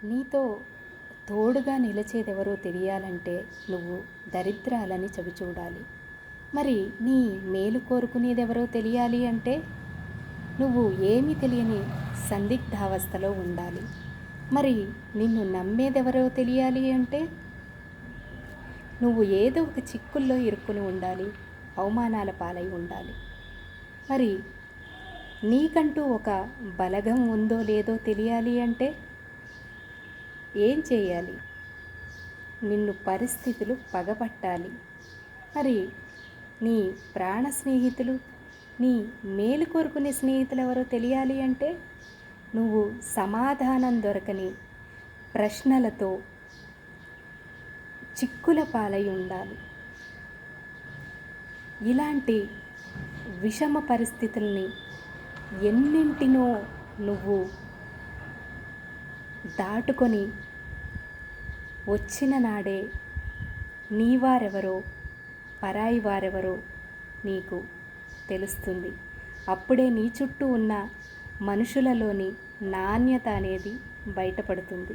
నీతో తోడుగా నిలిచేదెవరో తెలియాలంటే నువ్వు దరిద్రాలని చవిచూడాలి. మరి నీ మేలు కోరుకునేదెవరో తెలియాలి అంటే నువ్వు ఏమీ తెలియని సందిగ్ధావస్థలో ఉండాలి. మరి నిన్ను నమ్మేదెవరో తెలియాలి అంటే నువ్వు ఏదో ఒక చిక్కుల్లో ఇరుక్కుని ఉండాలి, అవమానాల పాలై ఉండాలి. మరి నీకంటూ ఒక బలగం ఉందో లేదో తెలియాలి అంటే ఏం చేయాలి? నిన్ను పరిస్థితులు పగపట్టాలి. మరి నీ ప్రాణ స్నేహితులు, నీ మేలు కోరుకునే స్నేహితులు ఎవరో తెలియాలి అంటే నువ్వు సమాధానం దొరకని ప్రశ్నలతో చిక్కుల పాలై ఉండాలి. ఇలాంటి విషమ పరిస్థితుల్ని ఎన్నింటినో నువ్వు దాటుకొని వచ్చిన నాడే నీ వారెవరో పరాయి వారెవరో నీకు తెలుస్తుంది. అప్పుడే నీ చుట్టూ ఉన్న మనుషులలోని నాణ్యత అనేది బయటపడుతుంది.